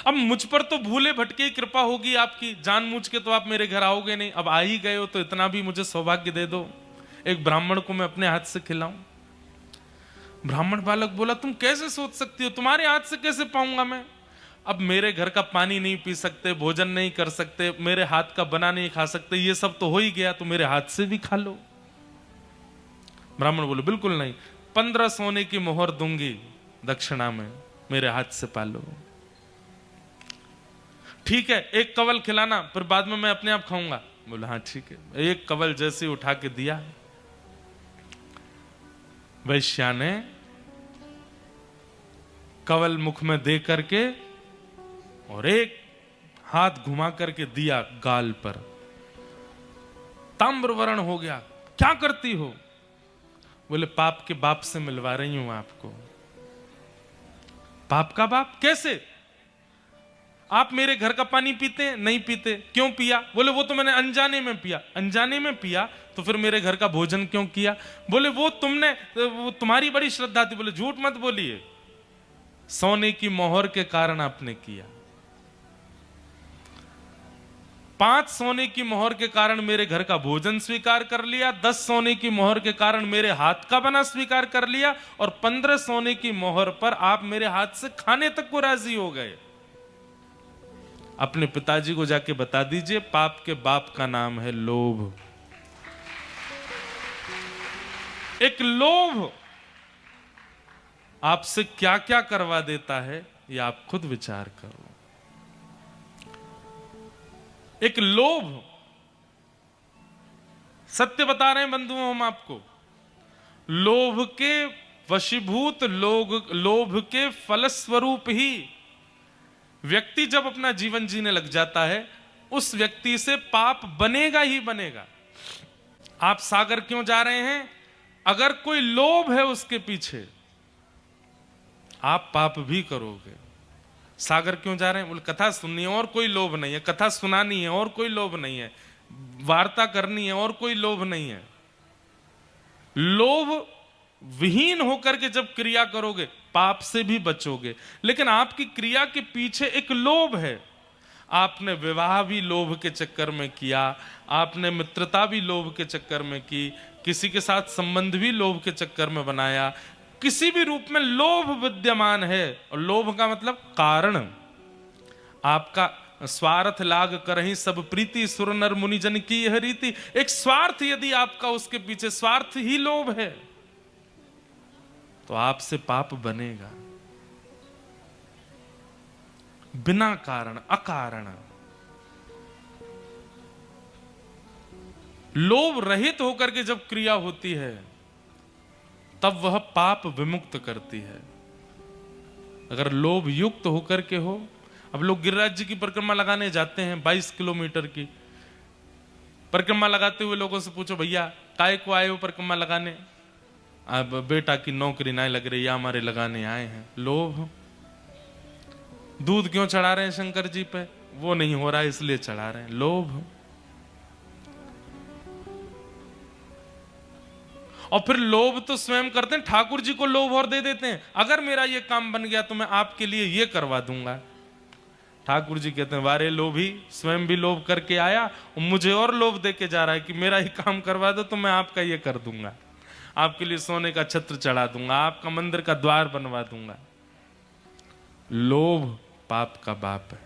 अब मुझ पर तो भूले भटके कृपा होगी आपकी, जानबूझ के तो आप मेरे घर आओगे नहीं, अब आ ही गए हो तो इतना भी मुझे सौभाग्य दे दो, एक ब्राह्मण को मैं अपने हाथ से खिलाऊं। ब्राह्मण बालक बोला, तुम कैसे सोच सकती हो, तुम्हारे हाथ से कैसे पाऊंगा मैं? अब मेरे घर का पानी नहीं पी सकते, भोजन नहीं कर सकते, मेरे हाथ का बना नहीं खा सकते, ये सब तो हो ही गया, तो मेरे हाथ से भी खा लो। ब्राह्मण बोले, बिल्कुल नहीं, 15 सोने की मोहर दूंगी दक्षिणा में, मेरे हाथ से पालो। ठीक है, एक कवल खिलाना, फिर बाद में मैं अपने आप खाऊंगा। बोला, हाँ ठीक है। एक कवल जैसे उठा के दिया, वैश्या ने कवल मुख में दे करके और एक हाथ घुमा करके दिया गाल पर। ताम्रवर्ण हो गया। क्या करती हो? बोले पाप के बाप से मिलवा रही हूं आपको। पाप का बाप कैसे? आप मेरे घर का पानी पीते हैं? नहीं पीते। क्यों पिया? बोले वो तो मैंने अनजाने में पिया। अनजाने में पिया तो फिर मेरे घर का भोजन क्यों किया? बोले वो तुम्हारी बड़ी श्रद्धा थी। बोले झूठ मत बोलिए, सोने की मोहर के कारण आपने किया। 5 सोने की मोहर के कारण मेरे घर का भोजन स्वीकार कर लिया, 10 सोने की मोहर के कारण मेरे हाथ का बना स्वीकार कर लिया, और 15 सोने की मोहर पर आप मेरे हाथ से खाने तक को राजी हो गए। अपने पिताजी को जाके बता दीजिए, पाप के बाप का नाम है लोभ। एक लोभ आपसे क्या क्या करवा देता है, ये आप खुद विचार करो। एक लोभ, सत्य बता रहे हैं बंधुओं हम आपको, लोभ के वशीभूत लोभ के फलस्वरूप ही व्यक्ति जब अपना जीवन जीने लग जाता है, उस व्यक्ति से पाप बनेगा ही बनेगा। आप सागर क्यों जा रहे हैं? अगर कोई लोभ है उसके पीछे, आप पाप भी करोगे। सागर क्यों जा रहे हैं? बोले कथा सुननी है और कोई लोभ नहीं है, कथा सुनानी है और कोई लोभ नहीं है, वार्ता करनी है और कोई लोभ नहीं है। लोभ विहीन होकर के जब क्रिया करोगे पाप से भी बचोगे। लेकिन आपकी क्रिया के पीछे एक लोभ है। आपने विवाह भी लोभ के चक्कर में किया, आपने मित्रता भी लोभ के चक्कर में की, किसी के साथ संबंध भी लोभ के चक्कर में बनाया। किसी भी रूप में लोभ विद्यमान है। और लोभ का मतलब कारण, आपका स्वार्थ लाग करहि सब प्रीति सुर नर मुनि जन की यह रीति। एक स्वार्थ यदि आपका उसके पीछे स्वार्थ ही लोभ है तो आपसे पाप बनेगा। बिना कारण अकारण लोभ रहित होकर के जब क्रिया होती है तब वह पाप विमुक्त करती है। अगर लोभ युक्त होकर के हो, अब लोग गिरिराज जी की परिक्रमा लगाने जाते हैं 22 किलोमीटर की परिक्रमा लगाते हुए लोगों से पूछो भैया काय को आए हो परिक्रमा लगाने? अब बेटा की नौकरी नहीं लग रही, या हमारे लगाने आए हैं। लोभ। दूध क्यों चढ़ा रहे हैं शंकर जी पे? वो नहीं हो रहा है इसलिए चढ़ा रहे हैं। लोभ। और फिर लोभ तो स्वयं करते हैं, ठाकुर जी को लोभ और दे देते हैं। अगर मेरा ये काम बन गया तो मैं आपके लिए ये करवा दूंगा। ठाकुर जी कहते हैं वारे लोभी, स्वयं भी लोभ करके आया और मुझे और लोभ दे के जा रहा है कि मेरा ही काम करवा दो तो मैं आपका ये कर दूंगा, आपके लिए सोने का छत्र चढ़ा दूंगा, आपका मंदिर का द्वार बनवा दूंगा। लोभ पाप का बाप है,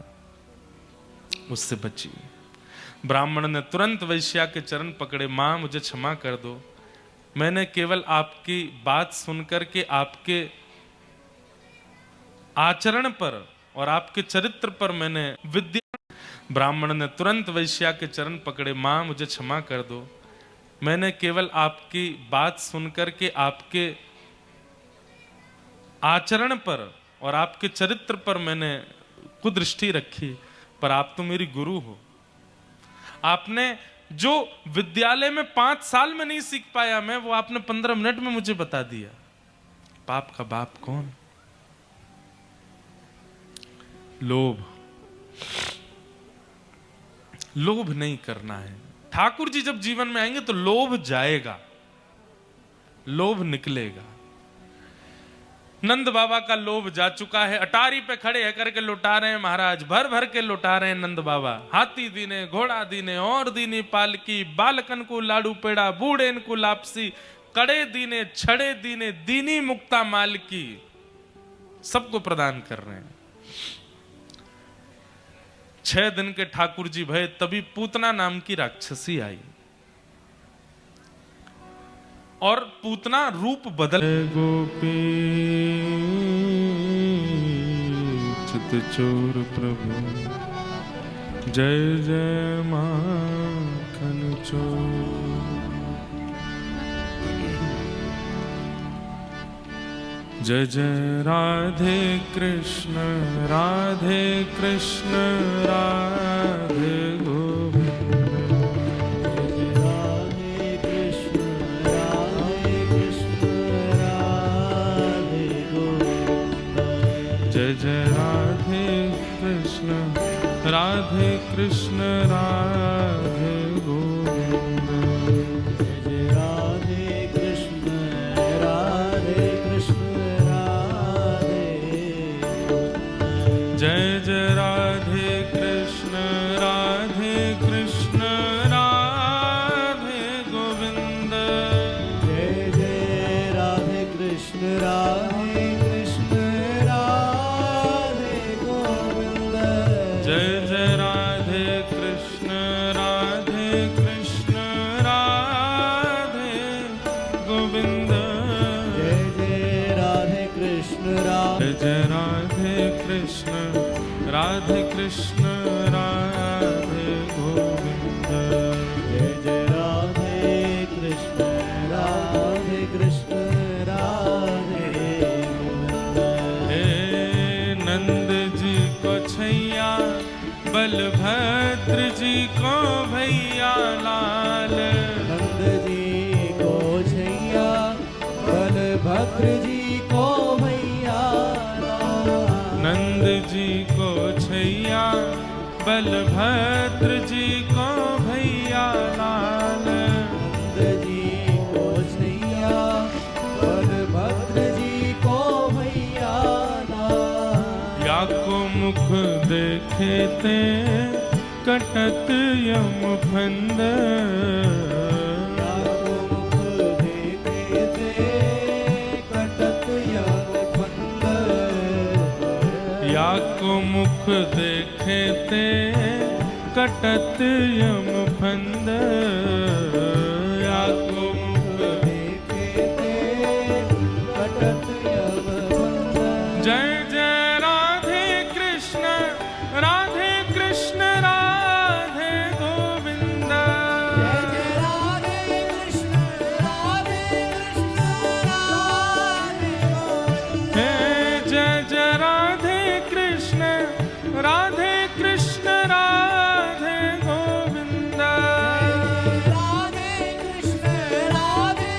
उससे बचिए। ब्राह्मण ने तुरंत वैश्या के चरण पकड़े, मां मुझे क्षमा कर दो, मैंने केवल आपकी बात सुनकर के आपके आचरण पर और आपके चरित्र पर मैंने विद्या। ब्राह्मण ने तुरंत वैश्या के चरण पकड़े, मां मुझे क्षमा कर दो, मैंने केवल आपकी बात सुनकर के आपके आचरण पर और आपके चरित्र पर मैंने कुदृष्टि रखी, पर आप तो मेरी गुरु हो। आपने जो विद्यालय में 5 साल में नहीं सीख पाया मैं, वो आपने 15 मिनट में मुझे बता दिया। पाप का बाप कौन? लोभ। लोभ नहीं करना है। ठाकुर जी जब जीवन में आएंगे तो लोभ जाएगा, लोभ निकलेगा। नंद बाबा का लोभ जा चुका है, अटारी पे खड़े है करके लुटा रहे हैं महाराज, भर भर के लुटा रहे हैं नंद बाबा। हाथी दीने, घोड़ा दीने, और दीने पालकी, बालकन को लाडू पेड़ा, बूढ़े को लापसी, कड़े दीने, छड़े दीने, दीनी मुक्ता माल की, सबको प्रदान कर रहे हैं। 6 दिन के ठाकुर जी भय, तभी पूतना नाम की राक्षसी आई और पूतना रूप बदल। गोपी चित चोर प्रभु, जय जय माखन चोर। जय जय राधे कृष्ण, राधे कृष्ण, राधे गोविंद। जय राधे कृष्ण राधे कृष्ण राधे गोविंद। जय राधे कृष्ण राधे कृष्ण राधे। जय जय राधे कृष्ण राधे कृष्ण राधे गोविंद। जय जय राधे कृष्ण राधे कृष्ण राधे गोविंद। जय जय राधे कृष्ण राधे कृष्ण राधे गोविंद। जय जय राधे कृष्ण राधे। जय जय राधे कृष्ण राधे कृष्ण राधे गोविंद। जय जय राधे कृष्ण राधे कृष्ण राधे गोविंद। हे नंद जी को छैया बलभद्र जी को भैया लाल। नंद जी को छैया बलभद्र जी को भैया लाल। नंद जी को छैया बलभद्र जी को भैया लाल। नंद जी को छैया बलभद्र जी को भैया लाल। या को मुख देखे ते कटत यम फंद। या को मुख देखे ते कटत यम फंद। या को मुख देखे ते कटत यम फंद। या को मुख देखे ते कटत यम फंद। जय जय राधे कृष्ण राधे कृष्ण राधे गोविंद। जय जय राधे कृष्ण राधे कृष्ण राधे गोविंद। हे जय जय राधे कृष्ण राधे कृष्ण राधे गोविंद। राधे कृष्ण राधे।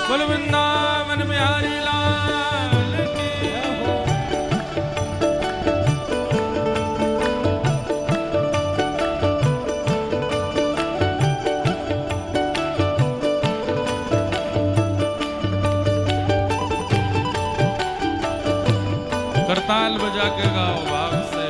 बोल वृंदावन बिहारी लाल की। करताल बजा के गाओ भाव से।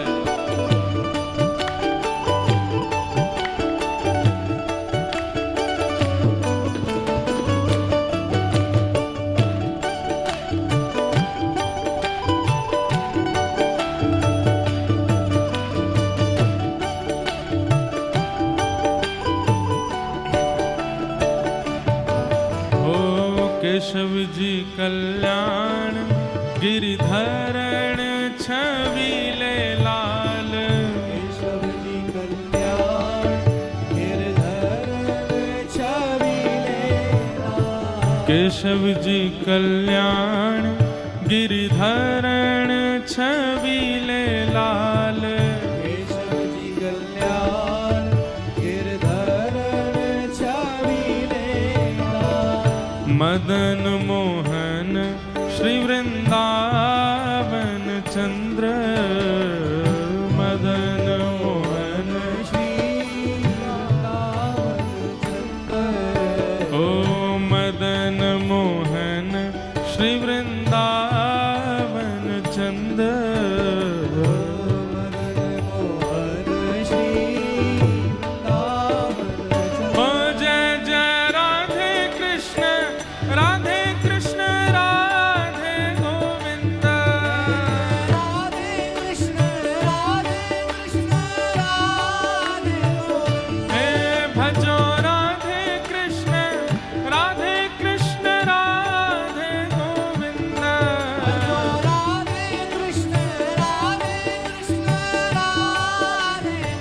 ओ केशव जी कल्याण गिरिधरण छबीले लाल। केशव जी कल्याण गिरधरण छबीले लाल। केशव जी कल्याण गिरिधरण छबीले लाल। केशव जी कल्याण गिरधरण छबीले लाल। मदन मोहन श्री वृंदावन चंद्र। मदन मोहन श्री वृंदावन चंद्र। ओ मदन मोहन श्री वृंदावन चंद्र। मदन मोहन श्री वृंदावन चंद्र। ओ जय जय राधे कृष्ण राधे कृष्ण राधे गोविंद। राधे कृष्ण राधे गोविंद। हे भजो राधे कृष्ण राधे कृष्ण राधे गोविंद। राधे कृष्ण राधे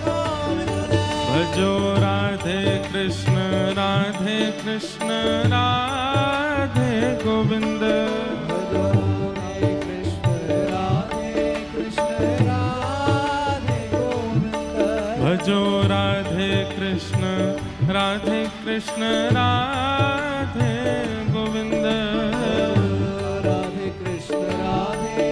गोविंद। भजो राधे कृष्ण राधे कृष्ण राधे गोविंद। राधे कृष्ण राधे कृष्ण राधे गोविंद। भजो राधे कृष्ण राधे कृष्ण राधे गोविंद। राधे कृष्ण राधे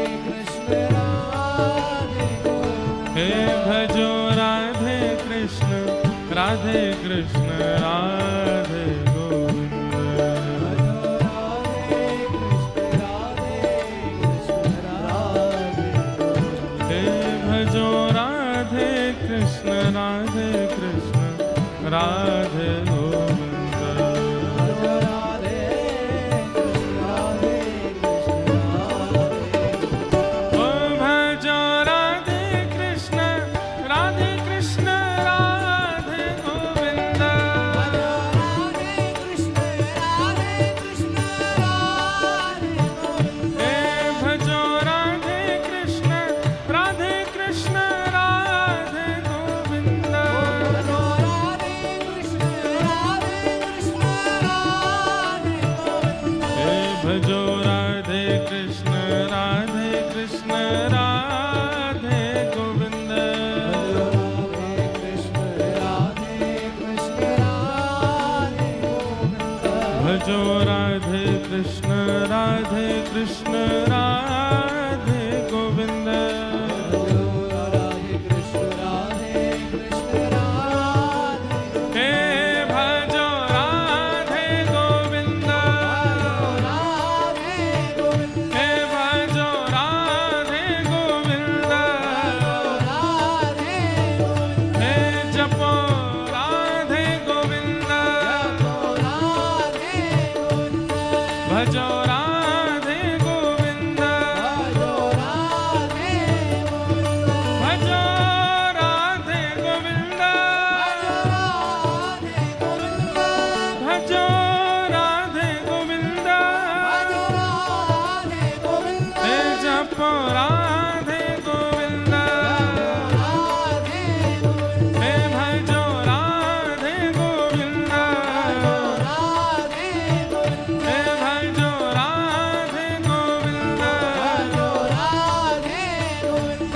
भजो राधे कृष्ण राधे गोविंद भजो राधे कृष्ण राधे गोविंद हे भजो राधे गोविंद हे भजो राधे गोविंद हे जपो राधे गोविंद भजो राधे गोविंद भजो राधे गोविंद भजो राधे गोविंद हे जपो राधे गोविंद हे भजो राधे गोविंद हे भजो राधे गोविंद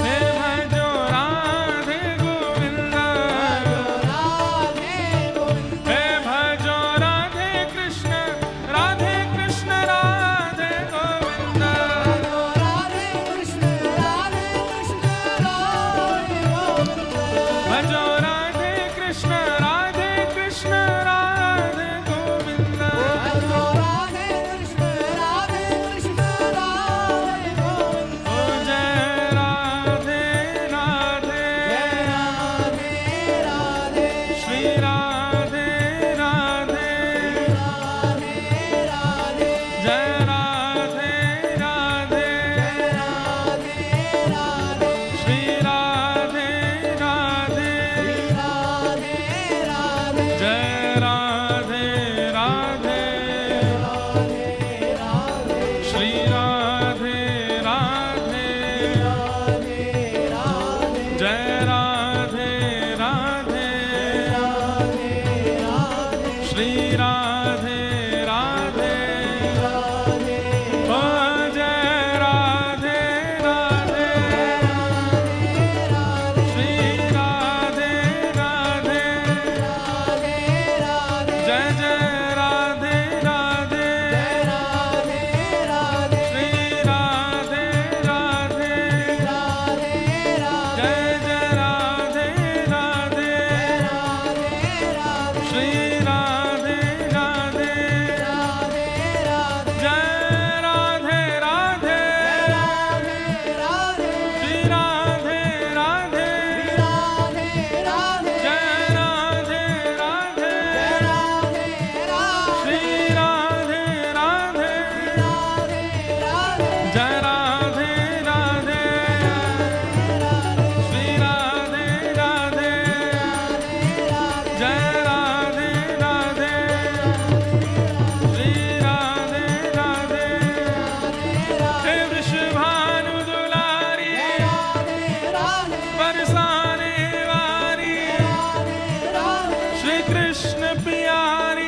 हे भजो राधे गोविंद हे भजो राधे कृष्ण राधे गोविंद भजो राधे कृष्ण राधे गोविंद ओ जय राधे राधे श्री राधे राधे जय राधे राधे श्री राधे राधे जय राधे राधे श्री राधे राधे जय राधे राधे श्री राधे राधे ओ जय राधे राधे श्री राधे राधे जय जय राधे राधे श्री राधे राधे जय जय राधे राधे श्री राधे राधे जय राधे राधे श्री राधे राधे जय राधे राधे श्री राधे राधे जय राधे राधे श्री राधे राधे जय राधे राधे श्री राधे राधे हे वृषभानु दुलारी बरसाने वारी श्री कृष्ण प्यारी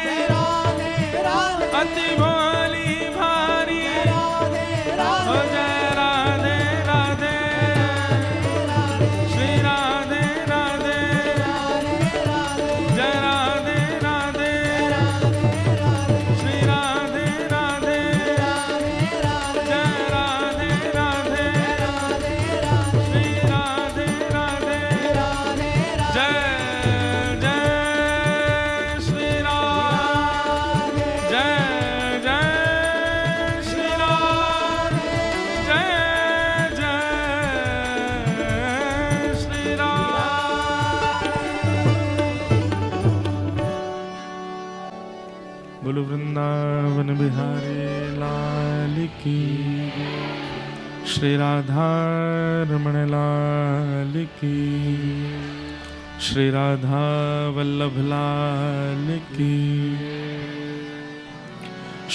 अति भोली भारी ओ जय राधे राधे श्री राधे राधे जय राधे राधे श्री राधे राधे जय राधे राधे श्री राधे राधे जय जय श्री राम जय जय श्री राम जय जय श्री राम बोलो वृंदावन बिहारी लाल की श्री राधा रमण लाल की श्री राधा वल्लभ लाल की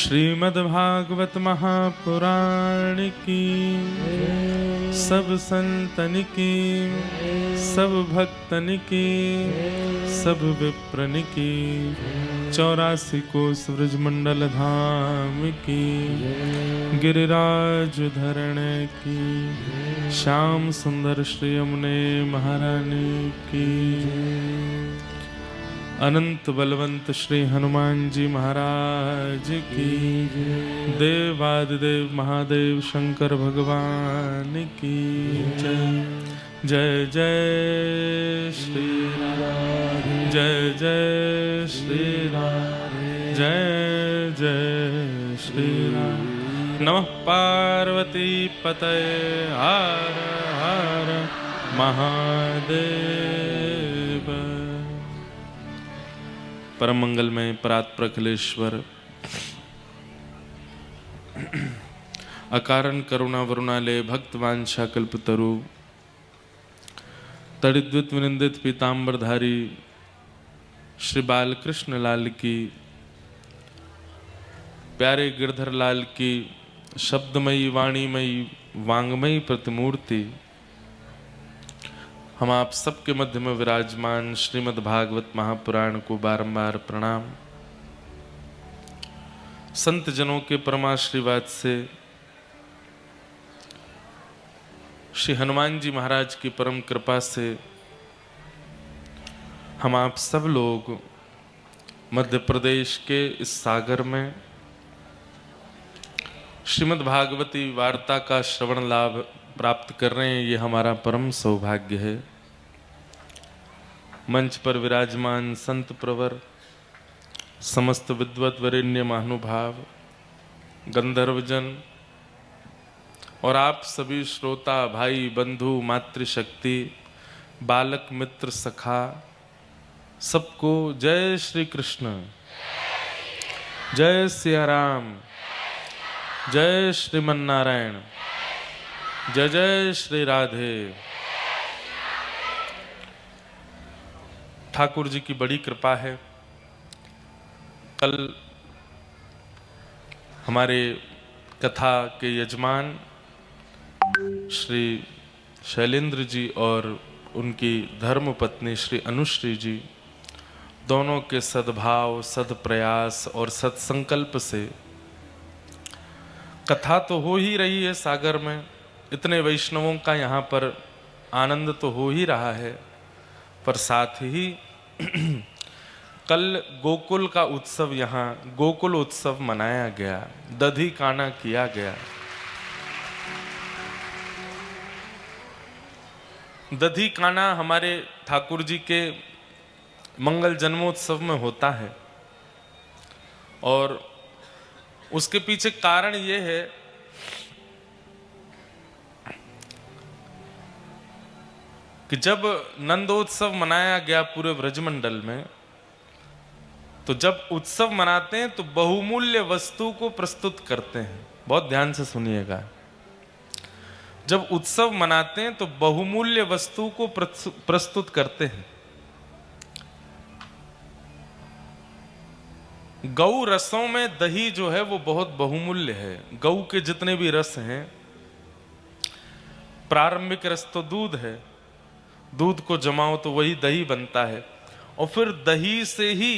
श्रीमद्भागवत महापुराण की सब संतन की सब भक्तन की सब विप्रन की 84 कोस ब्रजमंडल धाम की, गिरिराज धरण की, श्याम सुंदर श्री यमुने महारानी की, अनंत बलवंत श्री हनुमान जी महाराज की, देवादिदेव महादेव शंकर भगवान की जय। जय जय श्री राम, जय जय श्री राम, जय जय श्री राम। नमः पार्वती पतये, हर हर महादेव। परम मंगलमय परात्प्रखलेश्वर, अकारण करुणा वरुणालय भक्तवांछा कल्पतरु, तड़िद्वित विनिंदित पीतांबरधारी श्री बालकृष्ण लाल की, प्यारे गिरधर लाल की शब्दमयी वाणीमयी वांगमयी प्रतिमूर्ति, हम आप सबके मध्य में विराजमान श्रीमद् भागवत महापुराण को बारंबार प्रणाम। संत जनों के परमाशीर्वाद से श्री हनुमान जी महाराज की परम कृपा से हम आप सब लोग मध्य प्रदेश के इस सागर में श्रीमद् भागवती वार्ता का श्रवण लाभ प्राप्त कर रहे हैं, ये हमारा परम सौभाग्य है। मंच पर विराजमान संत प्रवर, समस्त विद्वत वरेण्य महानुभाव, गंधर्वजन और आप सभी श्रोता भाई बंधु मातृशक्ति, बालक मित्र सखा, सबको जय श्री कृष्ण, जय सिया राम, जय श्रीमन नारायण, जय जय श्री राधे। ठाकुर जी की बड़ी कृपा है। कल हमारे कथा के यजमान श्री शैलेंद्र जी और उनकी धर्म पत्नी श्री अनुश्री जी, दोनों के सद्भाव, सद्प्रयास और सत्संकल्प से कथा तो हो ही रही है सागर में, इतने वैष्णवों का यहाँ पर आनंद तो हो ही रहा है, पर साथ ही कल गोकुल का उत्सव, यहाँ गोकुल उत्सव मनाया गया, दधी काना किया गया। दधी काना हमारे ठाकुर जी के मंगल जन्मोत्सव में होता है और उसके पीछे कारण ये है कि जब नंदोत्सव मनाया गया पूरे ब्रजमंडल में, तो जब उत्सव मनाते हैं तो बहुमूल्य वस्तु को प्रस्तुत करते हैं। बहुत ध्यान से सुनिएगा, जब उत्सव मनाते हैं तो बहुमूल्य वस्तु को प्रस्तुत करते हैं। गौ रसों में दही जो है वो बहुत बहुमूल्य है। गौ के जितने भी रस हैं, प्रारंभिक रस तो दूध है, दूध को जमाओ तो वही दही बनता है, और फिर दही से ही